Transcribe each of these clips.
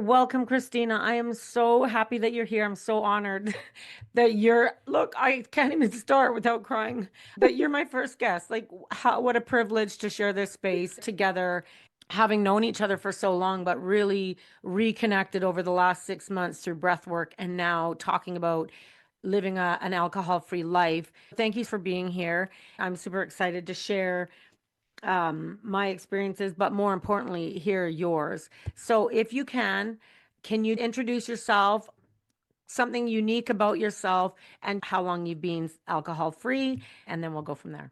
Welcome, Christina. I am so happy that you're here. I'm so honored that look, I can't even start without crying, that you're my first guest. What a privilege to share this space together, having known each other for so long, but really reconnected over the last 6 months through breath work and now talking about living an alcohol-free life. Thank you for being here. I'm super excited to share my experiences, but more importantly, hear yours. So if you can you introduce yourself, something unique about yourself, and how long you've been alcohol free, and then we'll go from there.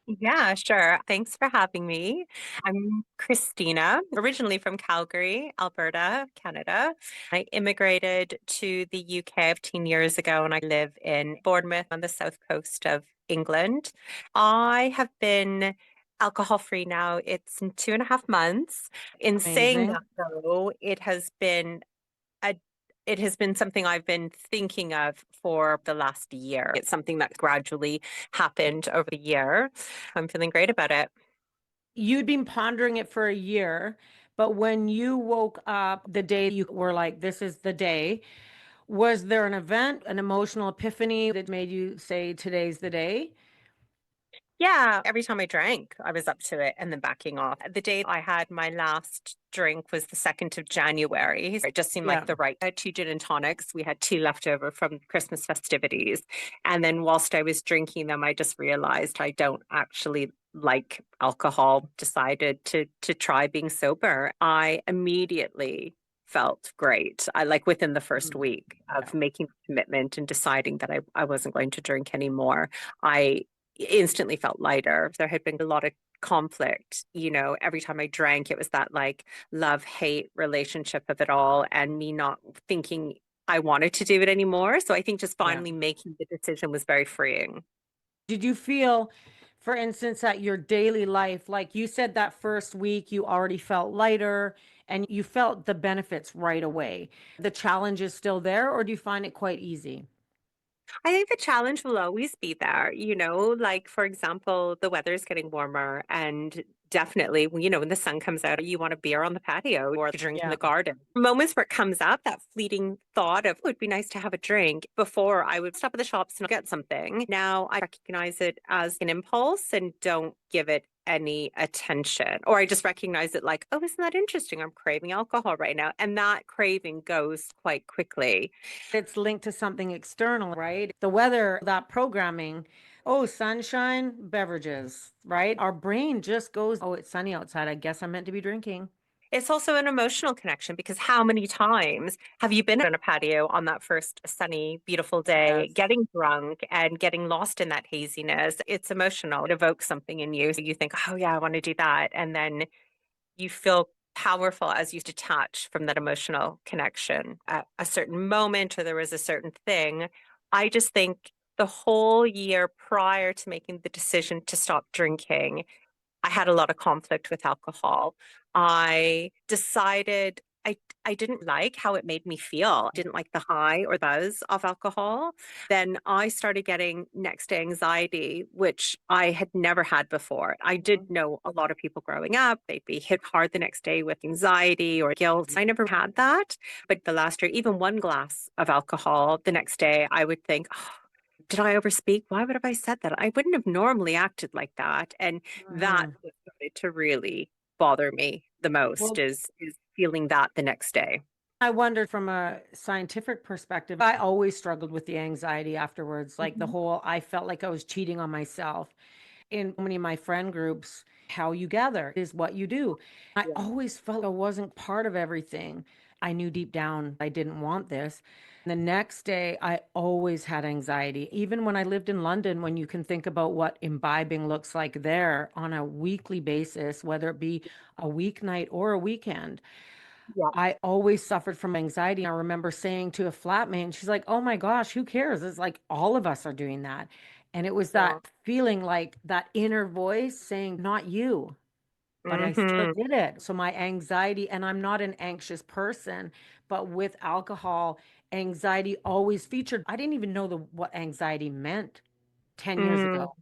Yeah, sure. Thanks for having me. I'm Christina, originally from Calgary, Alberta, Canada. I immigrated to the UK 15 years ago and I live in Bournemouth on the south coast of England. I have been alcohol free now. It's in 2.5 months. In saying Amazing. that, though, a it has been something I've been thinking of for the last year. It's something that gradually happened over the year. I'm feeling great about it. You'd been pondering it for a year, but when you woke up the day you were like, this is the day, was there an event, an emotional epiphany that made you say, today's the day? Yeah, every time I drank, I was up to it and then backing off. The day I had my last drink was the 2nd of January. It just seemed like Yeah. the right. I had two gin and tonics. We had two left over from Christmas festivities. And then whilst I was drinking them, I just realized I don't actually like alcohol. Decided to try being sober. I immediately felt great. I like within the first Mm. week Yeah. of making the commitment and deciding that I wasn't going to drink anymore. I instantly felt lighter. There had been a lot of conflict. Every time I drank, it was that like love hate relationship of it all, and me not thinking I wanted to do it anymore. So I think just Yeah. finally making the decision was very freeing. Did you feel, for instance, that your daily life, like you said, that first week you already felt lighter and you felt the benefits right away? The challenge is still there, or do you find it quite easy? I think the challenge will always be there, like for example, the weather is getting warmer and definitely, when the sun comes out, you want a beer on the patio or a drink in Yeah. the garden. Moments where it comes up, that fleeting thought of, oh, it'd be nice to have a drink. Before I would stop at the shops and get something. Now I recognize it as an impulse and don't give it any attention. Or I just recognize it like, oh, isn't that interesting? I'm craving alcohol right now. And that craving goes quite quickly. It's linked to something external, right? The weather, that programming, oh, sunshine, beverages, right? Our brain just goes, oh, it's sunny outside. I guess I'm meant to be drinking. It's also an emotional connection because how many times have you been on a patio on that first sunny, beautiful day, Yes. getting drunk and getting lost in that haziness? It's emotional. It evokes something in you. So you think, oh, yeah, I want to do that. And then you feel powerful as you detach from that emotional connection at a certain moment, or there was a certain thing. I just think the whole year prior to making the decision to stop drinking, I had a lot of conflict with alcohol. I decided I didn't like how it made me feel. I didn't like the high or buzz of alcohol. Then I started getting next day anxiety, which I had never had before. I did know a lot of people growing up, they'd be hit hard the next day with anxiety or guilt. I never had that. But the last year, even one glass of alcohol the next day, I would think, oh, did I overspeak? Why would have I said that? I wouldn't have normally acted like that. And that Mhm. started to really bother me the most Well, is feeling that the next day. I wondered from a scientific perspective, I always struggled with the anxiety afterwards, like the Mhm. whole, I felt like I was cheating on myself. In many of my friend groups, how you gather is what you do. I Yeah. always felt I wasn't part of everything. I knew deep down I didn't want this. The next day, I always had anxiety. Even when I lived in London, when you can think about what imbibing looks like there on a weekly basis, whether it be a weeknight or a weekend, Yeah. I always suffered from anxiety. I remember saying to a flatmate, and she's like, oh my gosh, who cares? It's like all of us are doing that. And it was Yeah. that feeling like that inner voice saying, not you, but I still Hmm. did it. So my anxiety, and I'm not an anxious person, but with alcohol, anxiety always featured. I didn't even know what anxiety meant 10 years Mm. ago.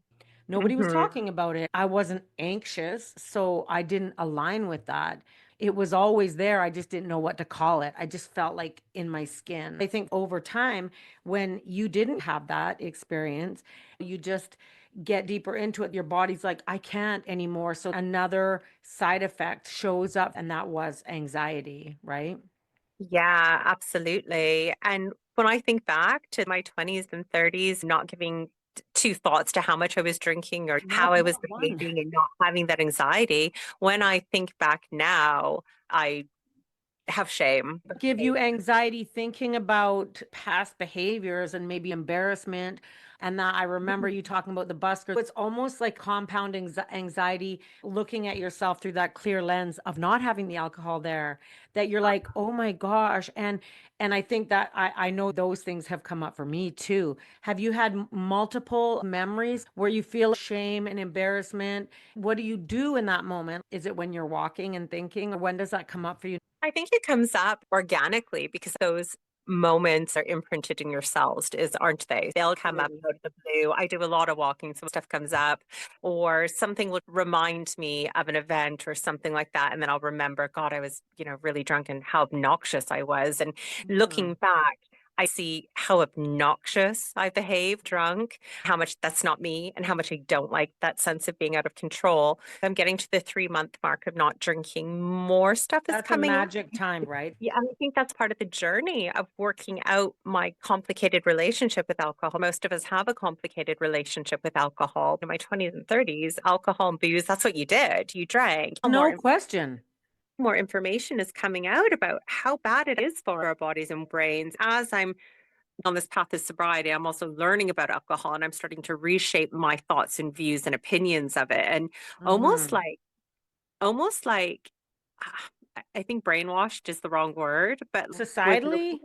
Nobody was Hmm. talking about it. I wasn't anxious, so I didn't align with that. it was always there. I just didn't know what to call it. I just felt like in my skin. I think over time, when you didn't have that experience, you just get deeper into it. Your body's like, I can't anymore. So another side effect shows up, and that was anxiety, right? Yeah, absolutely. And when I think back to my 20s and 30s, not giving two thoughts to how much I was drinking or No, how I was not one. behaving and not having that anxiety, when I think back now, I have shame. Give you anxiety thinking about past behaviors and maybe embarrassment. And that I remember you talking about the busker. It's almost like compounding anxiety, looking at yourself through that clear lens of not having the alcohol there, that you're like, oh my gosh. And I think that I know those things have come up for me too. Have you had multiple memories where you feel shame and embarrassment? What do you do in that moment? Is it when you're walking and thinking, or when does that come up for you? I think it comes up organically because those moments are imprinted in your cells, aren't they? They'll come up Absolutely. out of the blue. I do a lot of walking, so stuff comes up, or something will remind me of an event or something like that. And then I'll remember, God, I was, really drunk and how obnoxious I was. And looking Mm. back, I see how obnoxious I behaved drunk, how much that's not me, and how much I don't like that sense of being out of control. I'm getting to the 3 month mark of not drinking. More stuff is That's a coming up. magic time, right? Yeah, and I think that's part of the journey of working out my complicated relationship with alcohol. Most of us have a complicated relationship with alcohol. In my 20s and 30s, alcohol and booze, that's what you did. You drank. No question. More information is coming out about how bad it is for our bodies and brains. As I'm on this path of sobriety, I'm also learning about alcohol and I'm starting to reshape my thoughts and views and opinions of it. And almost Hmm. like, almost like, ah, I think brainwashed is the wrong word, but we're, Societally,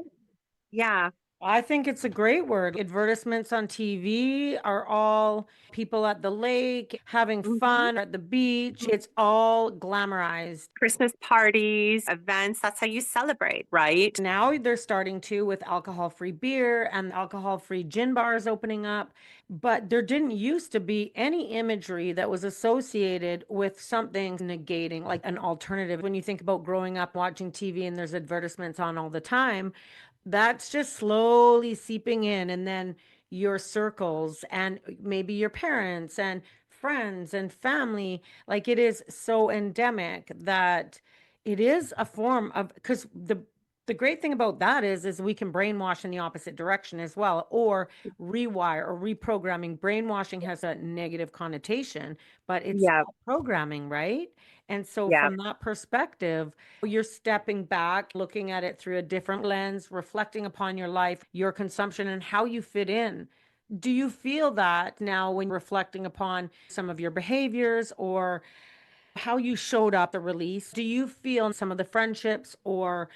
yeah. I think it's a great word. Advertisements on TV are all people at the lake having Mhm. fun at the beach. It's all glamorized. Christmas parties, events, that's how you celebrate, right? Now they're starting to with alcohol-free beer and alcohol-free gin bars opening up, but there didn't used to be any imagery that was associated with something negating, like an alternative. When you think about growing up watching TV and there's advertisements on all the time, that's just slowly seeping in, and then your circles and maybe your parents and friends and family, like it is so endemic that it is a form of, because the great thing about that is we can brainwash in the opposite direction as well, or rewire or reprogramming. Brainwashing has a negative connotation, but it's Yeah, still programming, right? And so yeah. from that perspective, you're stepping back, looking at it through a different lens, reflecting upon your life, your consumption, and how you fit in. Do you feel that now when reflecting upon some of your behaviors or how you showed up the release? Do you feel some of the friendships or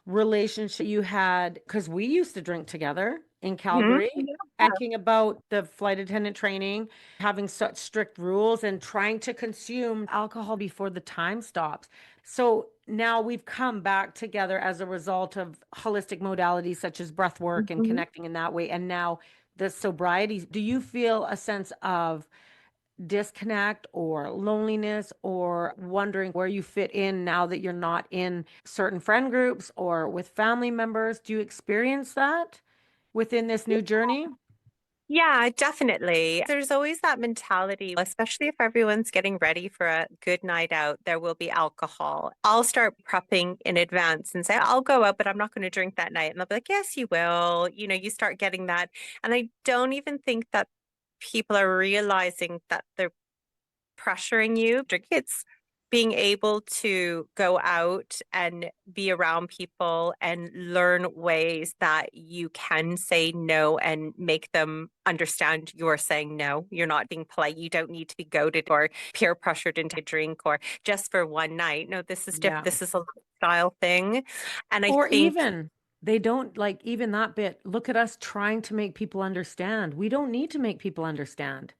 relationship you had, because we used to drink together in Mhm. Calgary, Yeah. thinking about the flight attendant training, having such strict rules and trying to consume alcohol before the time stops. So now we've come back together as a result of holistic modalities such as breath work and Mhm. connecting in that way. And now the sobriety. Do you feel a sense of disconnect or loneliness or wondering where you fit in now that you're not in certain friend groups or with family members? Do you experience that within this new journey? Yeah, definitely. There's always that mentality, especially if everyone's getting ready for a good night out, there will be alcohol. I'll start prepping in advance and say, I'll go out, but I'm not going to drink that night. And they'll be like, yes, you will. You start getting that. And I don't even think that people are realizing that they're pressuring you. It's being able to go out and be around people and learn ways that you can say no and make them understand you're saying no. You're not being polite. You don't need to be goaded or peer pressured into a drink or just for one night. No, this is different. Yeah. This is a lifestyle thing. And I Or think, even they don't like even that bit. Look at us trying to make people understand. We don't need to make people understand.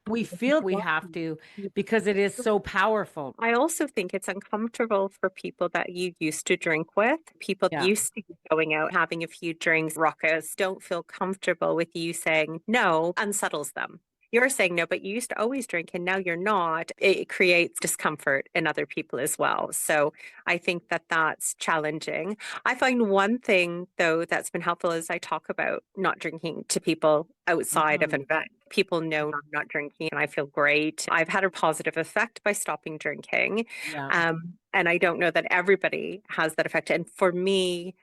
We feel we have to because it is so powerful. I also think it's uncomfortable for people that you used to drink with. People Yeah. used to be going out, having a few drinks, ruckus, don't feel comfortable with you saying no, unsettles them. you're saying no, but you used to always drink and now you're not. It creates discomfort in other people as well. So I think that that's challenging. I find one thing, though, that's been helpful is I talk about not drinking to people outside of an Mhm. event. People know I'm not drinking and I feel great. I've had a positive effect by stopping drinking. Yeah. And I don't know that everybody has that effect. And for me,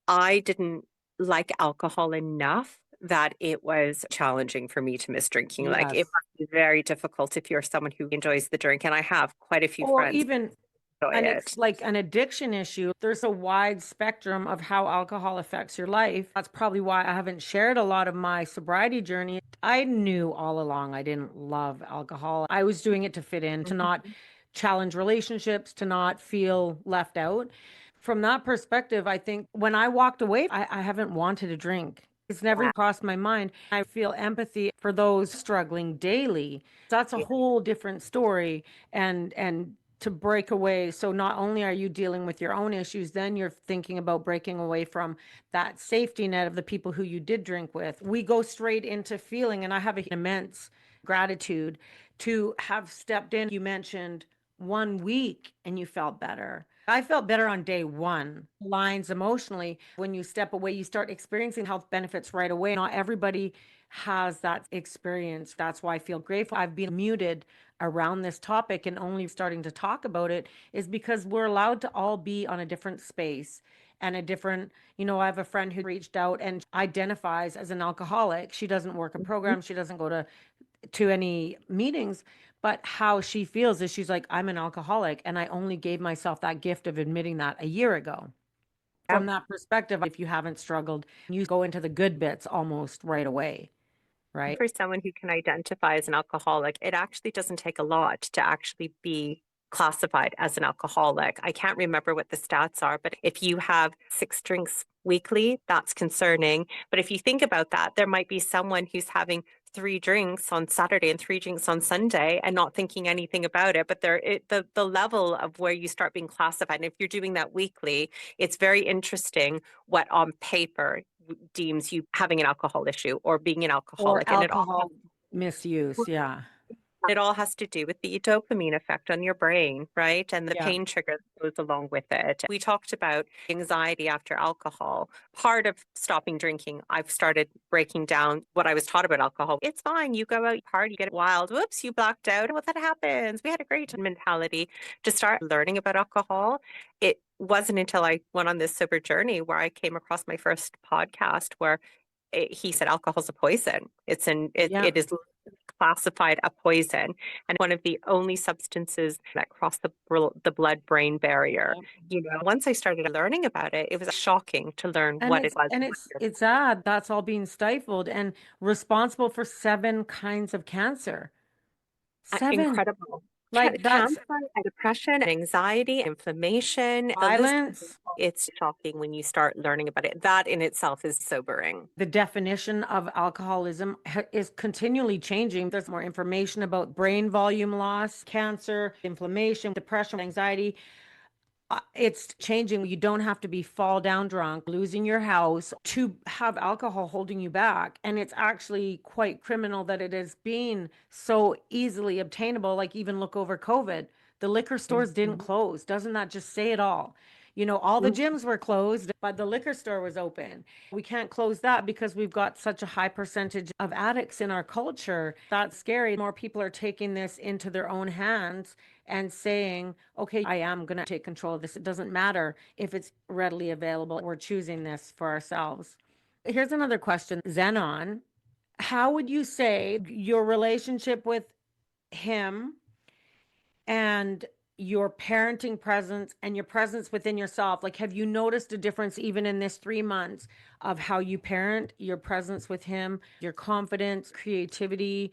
I didn't like alcohol enough that it was challenging for me to miss drinking. Like it Yes. must be very difficult if you're someone who enjoys the drink. And I have quite a few Or friends even, who enjoy and it. it's like an addiction issue. There's a wide spectrum of how alcohol affects your life. That's probably why I haven't shared a lot of my sobriety journey. I knew all along I didn't love alcohol. I was doing it to fit in, to not Mhm. challenge relationships, to not feel left out. From that perspective, I think when I walked away, I haven't wanted a drink. It's never Yeah. crossed my mind. I feel empathy for those struggling daily. That's a Yeah. whole different story. And to break away. So not only are you dealing with your own issues, then you're thinking about breaking away from that safety net of the people who you did drink with. We go straight into feeling, and I have an immense gratitude to have stepped in. You mentioned 1 week and you felt better. I felt better on day one. Lines emotionally. When you step away, you start experiencing health benefits right away. Not everybody has that experience. That's why I feel grateful. I've been muted around this topic and only starting to talk about it is because we're allowed to all be on a different space and a different, I have a friend who reached out and identifies as an alcoholic. She doesn't work a Mhm. program, she doesn't go to any meetings, but how she feels is she's like, I'm an alcoholic and I only gave myself that gift of admitting that a year ago. Yeah. From that perspective, if you haven't struggled, you go into the good bits almost right away, right? For someone who can identify as an alcoholic, it actually doesn't take a lot to actually be classified as an alcoholic. I can't remember what the stats are, but if you have 6 drinks weekly, that's concerning. But if you think about that, there might be someone who's having 3 drinks on Saturday and 3 drinks on Sunday and not thinking anything about it. But the level of where you start being classified, and if you're doing that weekly, it's very interesting what on paper deems you having an alcohol issue or being an Or alcoholic. And alcohol misuse. Yeah. it all has to do with the dopamine effect on your brain, right? And the Yeah. pain trigger that goes along with it. We talked about anxiety after alcohol. Part of stopping drinking, I've started breaking down what I was taught about alcohol. It's fine. You go out, you party, you get wild. Whoops, you blacked out. Well, that happens. We had a great mentality to start learning about alcohol. It wasn't until I went on this sober journey where I came across my first podcast where he said alcohol's a poison. Yeah. It is classified a poison and one of the only substances that cross the blood-brain barrier. Yeah. Once I started learning about it, it was shocking to learn And what it it's was. and it's it's sad that's all being stifled and responsible for 7 kinds of cancer. 7. Incredible. Like that's Cancer and depression, anxiety, inflammation, the list, violence. it's shocking when you start learning about it. That in itself is sobering. The definition of alcoholism is continually changing. There's more information about brain volume loss, cancer, inflammation, depression, anxiety. It's changing. You don't have to be fall down drunk, losing your house to have alcohol holding you back. And it's actually quite criminal that it is being so easily obtainable. Like even look over COVID, the liquor stores didn't Mhm. close. Doesn't that just say it all? All the Mhm. gyms were closed, but the liquor store was open. We can't close that because we've got such a high percentage of addicts in our culture. That's scary. More people are taking this into their own hands and saying, okay, I am going to take control of this. It doesn't matter if it's readily available. We're choosing this for ourselves. Here's another question, Zenon. How would you say your relationship with him and your parenting presence and your presence within yourself, like, have you noticed a difference even in this 3 months of how you parent, your presence with him, your confidence, creativity?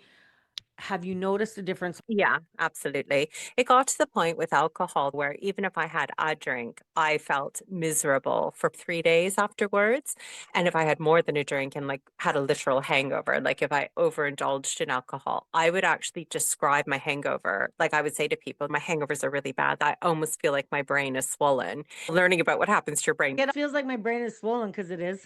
Have you noticed a difference? Yeah, absolutely. It got to the point with alcohol where even if I had a drink, I felt miserable for 3 days afterwards. And if I had more than a drink and like had a literal hangover, like if I overindulged in alcohol, I would actually describe my hangover. Like I would say to people, my hangovers are really bad. I almost feel like my brain is swollen. Learning about what happens to your brain. It feels like my brain is swollen because it is.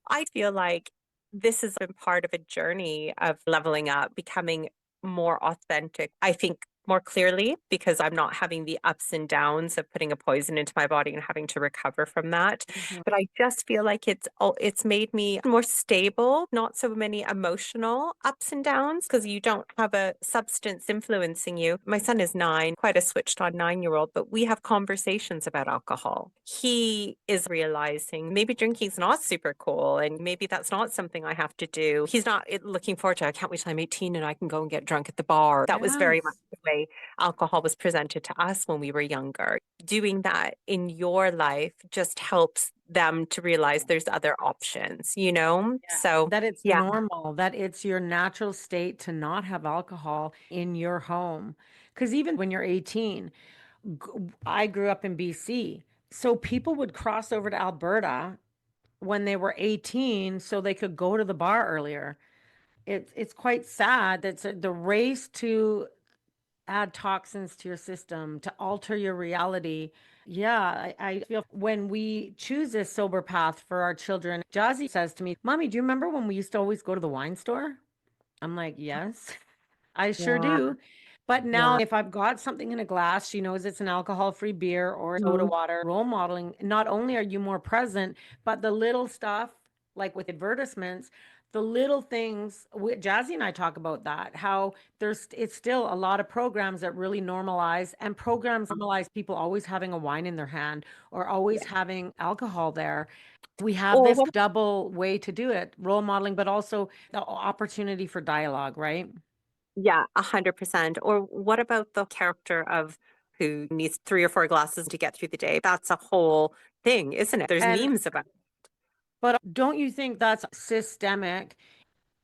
I feel like this has been part of a journey of leveling up, becoming more authentic. I think more clearly because I'm not having the ups and downs of putting a poison into my body and having to recover from that. Mhm. But I just feel like it's made me more stable, not so many emotional ups and downs because you don't have a substance influencing you. My son is 9, quite a switched on 9-year-old, but we have conversations about alcohol. He is realizing maybe drinking's not super cool and maybe that's not something I have to do. He's not looking forward to, I can't wait till I'm 18 and I can go and get drunk at the bar. That was very much Yes. the way alcohol was presented to us when we were younger. Doing that in your life just helps them to realize there's other options, you know? Yeah. So, That it's yeah, normal, that it's your natural state to not have alcohol in your home. Because even when you're 18, I grew up in BC. So people would cross over to Alberta when they were 18 so they could go to the bar earlier. It's quite sad that the race to add toxins to your system, to alter your reality. Yeah, I feel when we choose this sober path for our children, Jazzy says to me, Mommy, do you remember when we used to always go to the wine store? I'm like, yes. I sure yeah, do. But now, yeah. if I've got something in a glass, she knows it's an alcohol-free beer or soda Mhm. water. Role modeling, not only are you more present, but the little stuff, like with advertisements, the little things, Jazzy and I talk about that, how it's still a lot of programs that really normalize and programs normalize people always having a wine in their hand or always Yeah. having alcohol there. We have Or this what double way to do it, role modeling, but also the opportunity for dialogue, right? Yeah, 100%. Or what about the character of who needs 3 or 4 glasses to get through the day? That's a whole thing, isn't it? There's And memes about it. but don't you think that's systemic?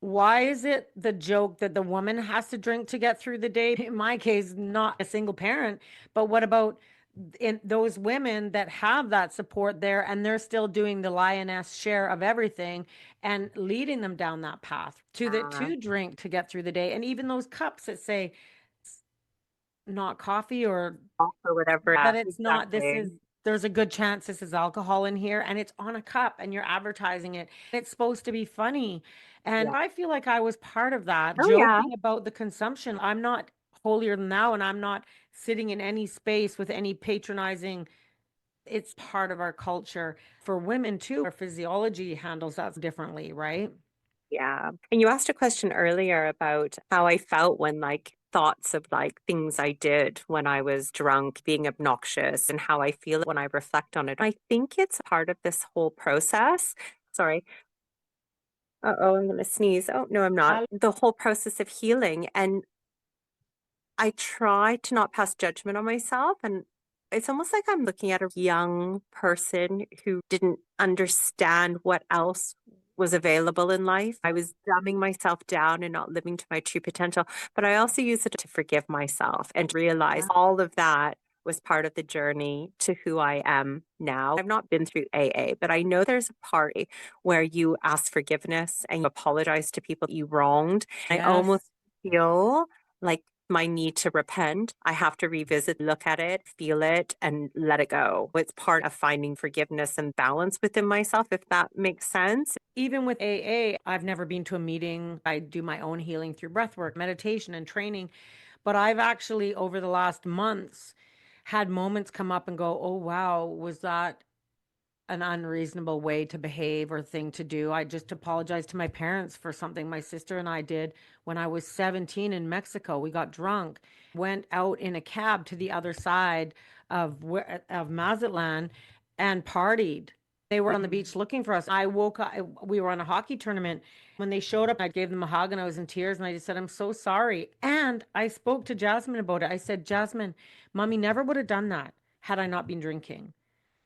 Why is it the joke that the woman has to drink to get through the day? In my case, not a single parent, but what about in those women that have that support there and they're still doing the lioness share of everything and leading them down that path Yeah, to drink to get through the day? And even those cups that say not coffee or or whatever. that Yeah, it's not, this exactly. is, there's a good chance this is alcohol in here and it's on a cup and you're advertising it. It's supposed to be funny. And Yeah. I feel like I was part of that, Oh, yeah. joking about the consumption. I'm not holier than thou and I'm not sitting in any space with any patronizing. It's part of our culture. For women too, our physiology handles that differently, right? Yeah. And you asked a question earlier about how I felt when thoughts of things I did when I was drunk being obnoxious and how I feel when I reflect on it. I think it's part of this whole process. Sorry. Uh-oh, I'm gonna sneeze. Oh, no, I'm not. The whole process of healing. And I try to not pass judgment on myself. And it's almost like I'm looking at a young person who didn't understand what else was available in life. I was dumbing myself down and not living to my true potential. But I also use it to forgive myself and realize all of that was part of the journey to who I am now. I've not been through AA, but I know there's a part where you ask forgiveness and you apologize to people you wronged. I Yes. almost feel like my need to repent. I have to revisit, look at it, feel it, and let it go. It's part of finding forgiveness and balance within myself, if that makes sense. Even with AA, I've never been to a meeting. I do my own healing through breath work, meditation, and training. But I've actually, over the last months, had moments come up and go, oh, wow, was that an unreasonable way to behave or thing to do? I just apologized to my parents for something my sister and I did when I was 17 in Mexico. We got drunk, went out in a cab to the other side of Mazatlan and partied. They were on the beach looking for us. I woke up, we were on a hockey tournament. When they showed up, I gave them a hug and I was in tears and I just said, I'm so sorry. And I spoke to Jasmine about it. I said, Jasmine, mommy never would have done that had I not been drinking.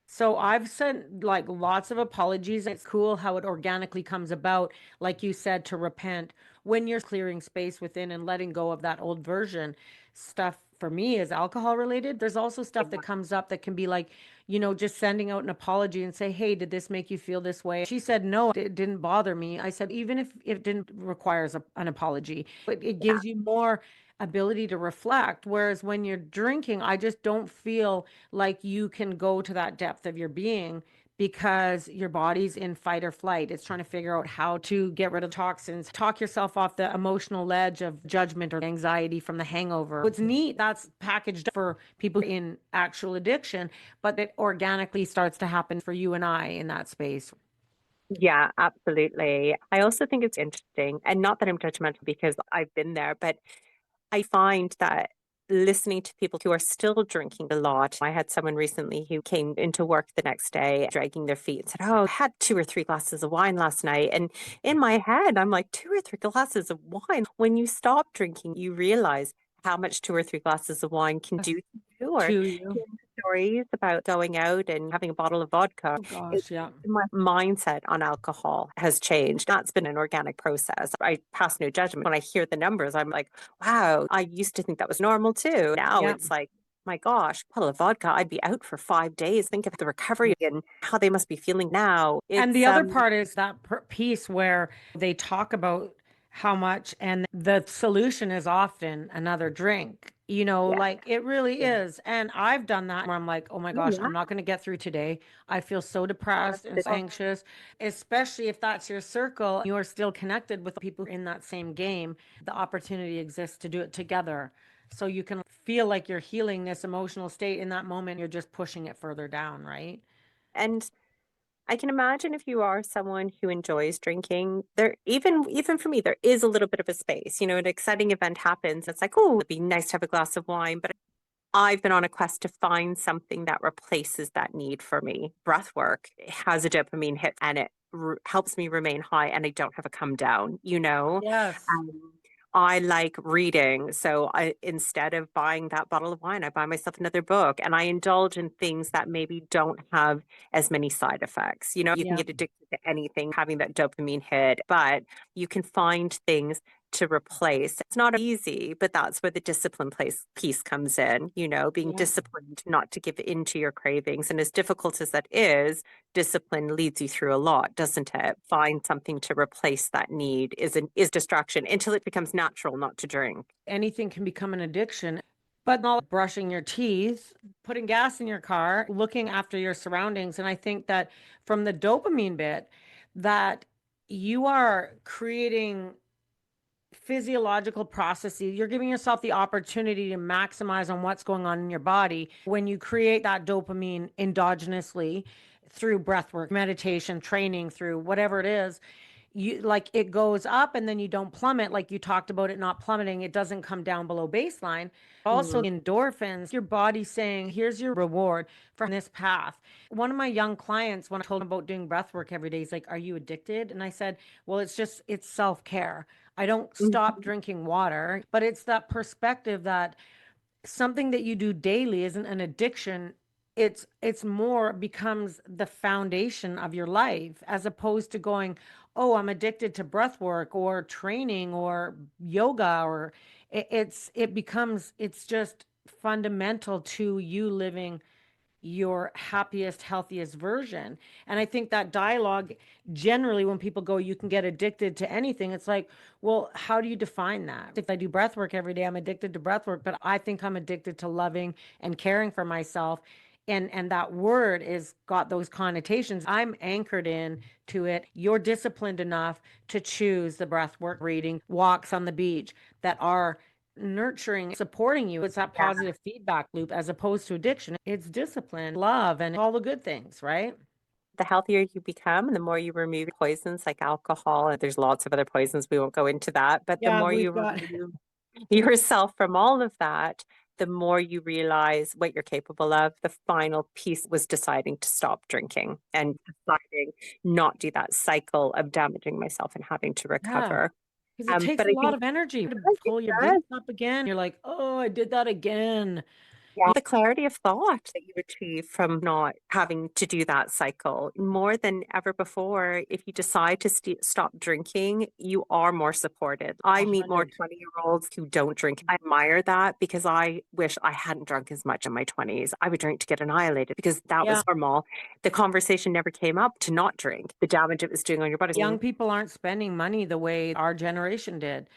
So I've sent like lots of apologies. It's cool how it organically comes about, like you said, to repent when you're clearing space within and letting go of that old version. Stuff for me is alcohol related. There's also stuff that comes up that can be like, just sending out an apology and say, hey, did this make you feel this way? She said, no, it didn't bother me. I said, even if it didn't requires an apology, it Yeah. gives you more ability to reflect. Whereas when you're drinking, I just don't feel like you can go to that depth of your being because your body's in fight or flight. It's trying to figure out how to get rid of toxins, talk yourself off the emotional ledge of judgment or anxiety from the hangover. It's neat. That's packaged for people in actual addiction, but it organically starts to happen for you and I in that space. Yeah, absolutely. I also think it's interesting, and not that I'm judgmental because I've been there, but I find that listening to people who are still drinking a lot. I had someone recently who came into work the next day dragging their feet and said, "Oh, I had 2 or 3 glasses of wine last night." And in my head, I'm like, 2 or 3 glasses of wine. When you stop drinking, you realize how much 2 or 3 glasses of wine can do Yes. to you. Or To you. hearing stories about going out and having a bottle of vodka. Oh It, gosh, yeah. my mindset on alcohol has changed. That's been an organic process. I pass no judgment. When I hear the numbers, I'm like, wow, I used to think that was normal too. Now Yeah. it's like, my gosh, bottle of vodka, I'd be out for 5 days. Think of the recovery and how they must be feeling now. And It's the other part is that piece where they talk about how much, and the solution is often another drink. yeah, Like it really yeah. is. And I've done that where I'm like, oh my Oh gosh, yeah. I'm not going to get through today. I feel so depressed and so Oh, anxious, especially if that's your circle. You are still connected with people in that same game. The opportunity exists to do it together. So you can feel like you're healing this emotional state in that moment. You're just pushing it further down, right? and I can imagine if you are someone who enjoys drinking, there even for me, there is a little bit of a space. An exciting event happens. It's like, oh, it'd be nice to have a glass of wine. But I've been on a quest to find something that replaces that need for me. Breath work has a dopamine hit and it helps me remain high and I don't have a come down. Yes. Um, I like reading. So instead of buying that bottle of wine, I buy myself another book and I indulge in things that maybe don't have as many side effects. You can Yeah. get addicted to anything having that dopamine hit, but you can find things to replace. It's not easy, but that's where the discipline piece comes in, being Yeah. disciplined not to give in to your cravings. And as difficult as that is, discipline leads you through a lot, doesn't it? Find something to replace that need is distraction until it becomes natural not to drink. Anything can become an addiction, but not brushing your teeth, putting gas in your car, looking after your surroundings. And I think that from the dopamine bit, that you are creating physiological processes. You're giving yourself the opportunity to maximize on what's going on in your body when you create that dopamine endogenously through breath work, meditation, training, through whatever it is. You like it goes up and then you don't plummet like you talked about it not plummeting. It doesn't come down below baseline. Also Mm. endorphins, your body saying, here's your reward for this path. One of my young clients, when I told him about doing breath work every day, he's like, are you addicted? And I said, well, it's self-care. I don't stop Mhm. drinking water, but it's that perspective that something that you do daily isn't an addiction. It's more becomes the foundation of your life as opposed to going, oh, I'm addicted to breath work or training or yoga or it's just fundamental to you living your happiest, healthiest version. And I think that dialogue generally, when people go, you can get addicted to anything, it's like, well, how do you define that? If I do breath work every day, I'm addicted to breath work, but I think I'm addicted to loving and caring for myself. And that word is got those connotations. I'm anchored in to it. You're disciplined enough to choose the breath work, reading, walks on the beach that are nurturing, supporting you. It's that Yeah. positive feedback loop as opposed to addiction. It's discipline, love, and all the good things, right? The healthier you become, the more you remove poisons like alcohol, and there's lots of other poisons. We won't go into that, but the Yeah, more you we've got remove yourself from all of that, the more you realize what you're capable of. The final piece was deciding to stop drinking and deciding not do that cycle of damaging myself and having to yeah, recover. because it takes But a I lot think of energy to it pull your does. business up again. You're like, oh, I did that again. Yeah. The clarity of thought that you achieve from not having to do that cycle more than ever before. If you decide to stop drinking, you are more supported. I A meet more hundred. 20-year-olds who don't drink. I admire that because I wish I hadn't drunk as much in my 20s. I would drink to get annihilated because that Yeah. was normal. The conversation never came up to not drink, the damage it was doing on your body. Young people aren't spending money the way our generation did.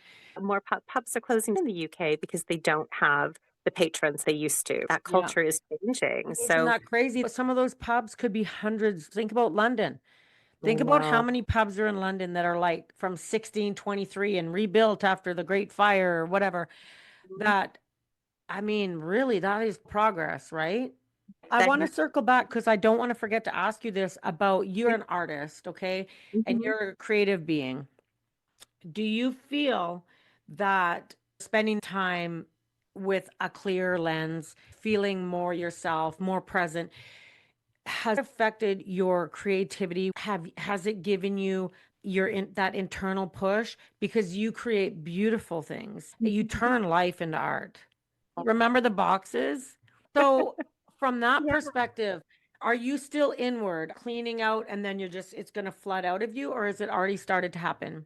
More pubs are closing in the UK because they don't have the patrons they used to. That Yeah. culture is changing. Isn't So, that crazy? Some of those pubs could be hundreds. Think about London. I Think about how know many pubs are in London that are like from 1623 and rebuilt after the Great Fire or whatever. That, I mean, really, that is progress, right? I that. want to circle back because I don't want to forget to ask you this about you're an artist, okay? And Mhm. you're a creative being. Do you feel that spending time with a clear lens, feeling more yourself, more present, has affected your creativity? Has it given you that internal push because you create beautiful things? You turn life into art. Remember the boxes? So from that Yeah. perspective, are you still inward, cleaning out, and then it's going to flood out of you, or has it already started to happen?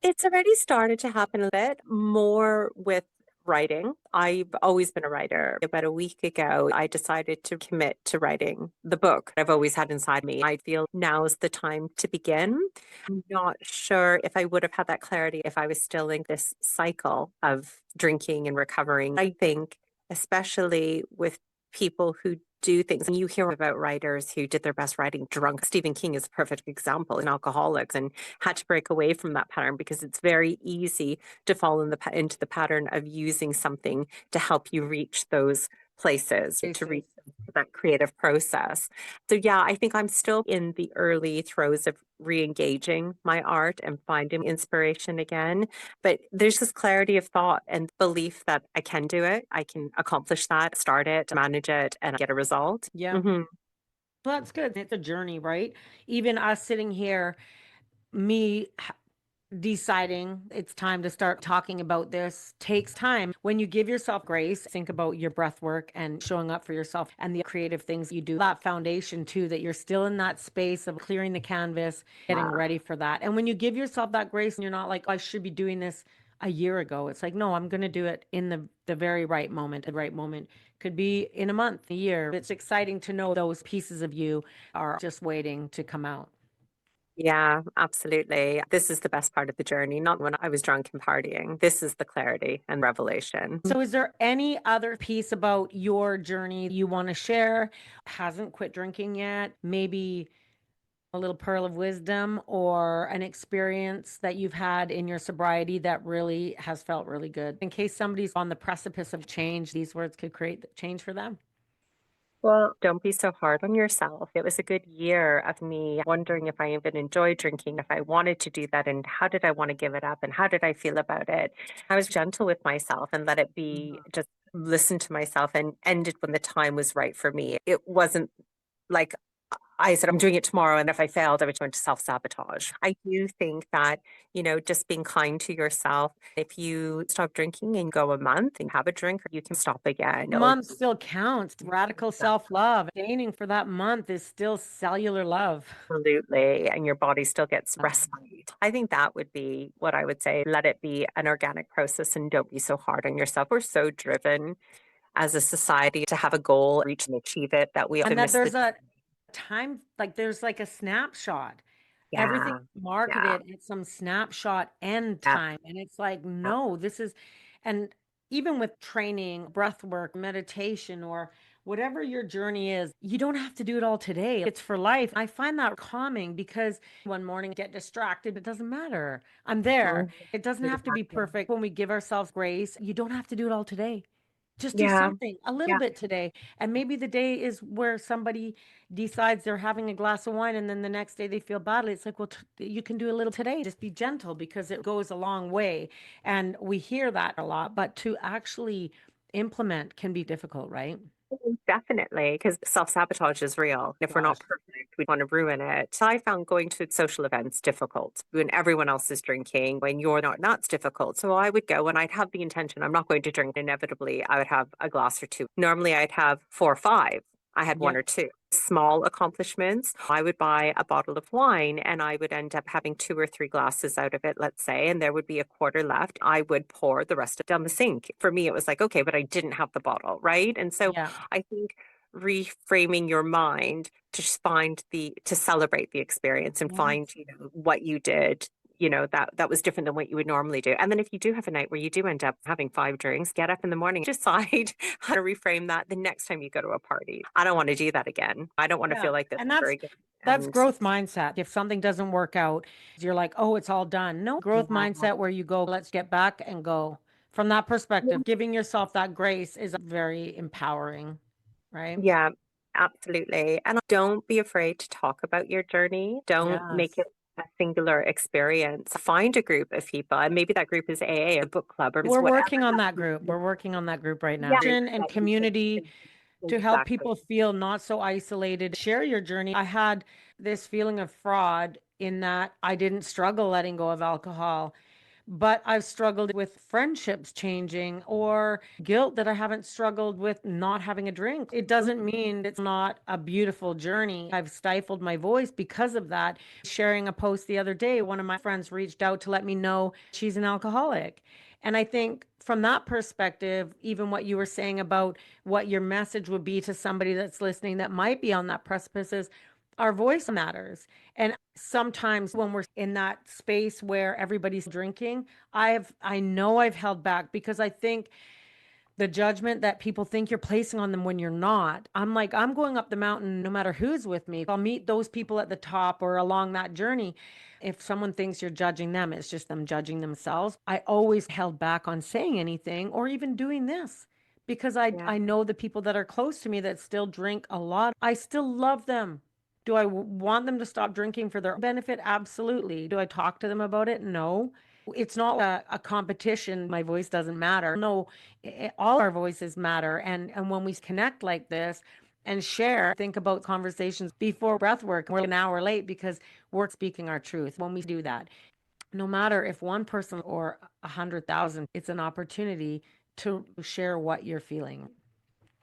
It's already started to happen a bit more with writing. I've always been a writer. About a week ago, I decided to commit to writing the book I've always had inside me. I feel now is the time to begin. I'm not sure if I would have had that clarity if I was still in this cycle of drinking and recovering. I think, especially with people who do things. And you hear about writers who did their best writing drunk. Stephen King is a perfect example in alcoholics and had to break away from that pattern because it's very easy to fall into the pattern of using something to help you reach those places, to reach Faces. that creative process. So yeah, I think I'm still in the early throes of re-engaging my art and finding inspiration again. But there's this clarity of thought and belief that I can do it. I can accomplish that, start it, manage it, and get a result. Yeah. Hmm. Well, that's good. It's a journey, right? Even us sitting here, me deciding it's time to start talking about this takes time. When you give yourself grace, think about your breath work and showing up for yourself and the creative things you do. That foundation too, that you're still in that space of clearing the canvas, getting Yeah. ready for that. And when you give yourself that grace and you're not like, "Oh, I should be doing this a year ago." It's like, no, I'm going to do it in the very right moment. The right moment could be in a month, a year. It's exciting to know those pieces of you are just waiting to come out. Yeah, absolutely. This is the best part of the journey, not when I was drunk and partying. This is the clarity and revelation. So, is there any other piece about your journey you want to share? Hasn't quit drinking yet? Maybe a little pearl of wisdom or an experience that you've had in your sobriety that really has felt really good. In case somebody's on the precipice of change, these words could create change for them. Well, don't be so hard on yourself. It was a good year of me wondering if I even enjoyed drinking, if I wanted to do that, and how did I want to give it up, and how did I feel about it. I was gentle with myself and let it be, Mhm. just listen to myself and ended when the time was right for me. It wasn't like I said, I'm doing it tomorrow. And if I failed, I was going to self sabotage. I do think that, just being kind to yourself. If you stop drinking and go a month and have a drink, you can stop again. A month still counts. Radical self love. Staining for that month is still cellular love. Absolutely. And your body still gets respite. I think that would be what I would say. Let it be an organic process and don't be so hard on yourself. We're so driven as a society to have a goal, reach and achieve it that we And often that miss the. there's a time, like there's like a snapshot. Everything Yeah. Yeah. marketed at some snapshot end Yeah. time. And it's like, no, this is, and even with training, breath work, meditation, or whatever your journey is, you don't have to do it all today. It's for life. I find that calming because one morning get distracted. It doesn't matter. I'm there. Mhm. It doesn't have to be Exactly. perfect. When we give ourselves grace, you don't have to do it all today. Just do Yeah. something a little Yeah. bit today. And maybe the day is where somebody decides they're having a glass of wine and then the next day they feel badly. It's like, well, you can do a little today. Just be gentle because it goes a long way. And we hear that a lot, but to actually implement can be difficult, right? Definitely, because self-sabotage is real. If we're not Gosh. perfect, we want to ruin it. So I found going to social events difficult when everyone else is drinking, when you're not, that's difficult. So I would go and I'd have the intention, I'm not going to drink. Inevitably, I would have a glass or two. Normally, I'd have four or five. I had one Yep. or two. Small accomplishments. I would buy a bottle of wine and I would end up having two or three glasses out of it, let's say, and there would be a quarter left. I would pour the rest of it down the sink. For me, it was like, okay, but I didn't have the bottle, right? And so Yeah. I think reframing your mind to celebrate the experience and Yes. find, what you did that was different than what you would normally do. And then if you do have a night where you do end up having 5 drinks, get up in the morning, decide how to reframe that the next time you go to a party. I don't want to do that again. I don't want to Yeah. feel like this And ever that's again. that's And growth mindset. If something doesn't work out, you're like, oh, it's all done. No, growth yeah. mindset where you go, let's get back and go. From that perspective, giving yourself that grace is very empowering, right? Yeah, absolutely. And don't be afraid to talk about your journey. Don't make Yes. it a singular experience. Find a group of people, and maybe that group is AA, a book club, or is We're whatever working on that that group. We're working on that group right yeah, now. group And that you community can to help exactly. people feel not so isolated. Share your journey. I had this feeling of fraud in that I didn't struggle letting go of alcohol, but I've struggled with friendships changing or guilt that I haven't struggled with not having a drink. It doesn't mean it's not a beautiful journey. I've stifled my voice because of that. Sharing a post the other day, one of my friends reached out to let me know she's an alcoholic. And I think from that perspective, even what you were saying about what your message would be to somebody that's listening that might be on that precipice is our voice matters. And sometimes when we're in that space where everybody's drinking, I know I've held back because I think the judgment that people think you're placing on them when you're not. I'm like, I'm going up the mountain no matter who's with me. I'll meet those people at the top or along that journey. If someone thinks you're judging them, it's just them judging themselves. I always held back on saying anything or even doing this because Yeah. I know the people that are close to me that still drink a lot. I still love them. Do I want them to stop drinking for their benefit? Absolutely. Do I talk to them about it? No. It's not a competition. My voice doesn't matter. No, all our voices matter. And when we connect like this and share, think about conversations before breath work. We're an hour late because we're speaking our truth. When we do that, no matter if one person or 100,000, it's an opportunity to share what you're feeling.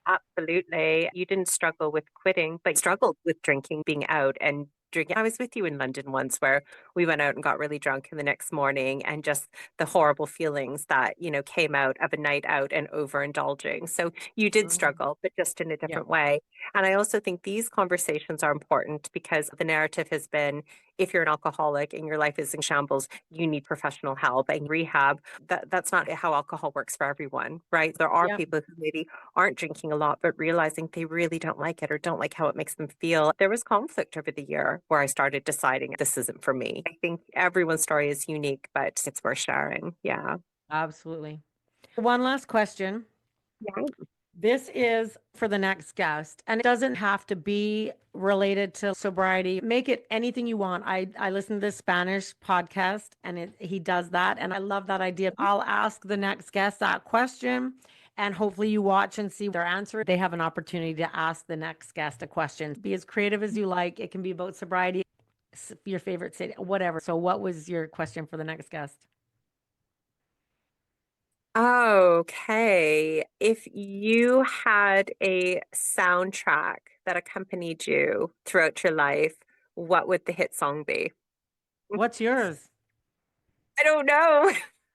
Absolutely. You didn't struggle with quitting, but you struggled with drinking, being out and drinking. I was with you in London once where we went out and got really drunk in the next morning and just the horrible feelings that, came out of a night out and overindulging. So you did Mhm. struggle, but just in a Yeah. different way. And I also think these conversations are important because the narrative has been if you're an alcoholic and your life is in shambles, you need professional help and rehab. That's not how alcohol works for everyone, right? There are Yeah. people who maybe aren't drinking a lot, but realizing they really don't like it or don't like how it makes them feel. There was conflict over the year where I started deciding this isn't for me. I think everyone's story is unique, but it's worth sharing. Yeah. Absolutely. One last question. Yeah. This is for the next guest, and it doesn't have to be related to sobriety. Make it anything you want. I listen to this Spanish podcast, and he does that, and I love that idea. I'll ask the next guest that question, and hopefully you watch and see their answer. They have an opportunity to ask the next guest a question. Be as creative as you like. It can be about sobriety, your favorite city, whatever. So, what was your question for the next guest? Okay. If you had a soundtrack that accompanied you throughout your life, what would the hit song be? What's yours? I don't know.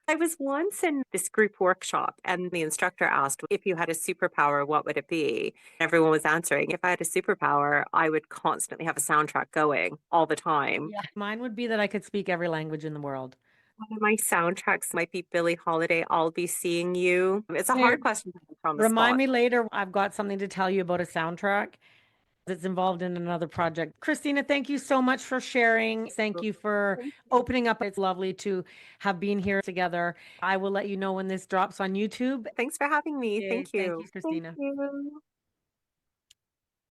I was once in this group workshop, and the instructor asked, if you had a superpower, what would it be? Everyone was answering, if I had a superpower, I would constantly have a soundtrack going all the time. Yeah. Mine would be that I could speak every language in the world. One of my soundtracks might be Billie Holiday, I'll Be Seeing You. It's a Hey, hard question to put on the remind spot. me later. I've got something to tell you about a soundtrack that's involved in another project. Christina, thank you so much for sharing. Thank you for Thank you. opening up. It's lovely to have been here together. I will let you know when this drops on YouTube. Thanks for having me. Okay, Thank thank you, you. Thank Christina. you.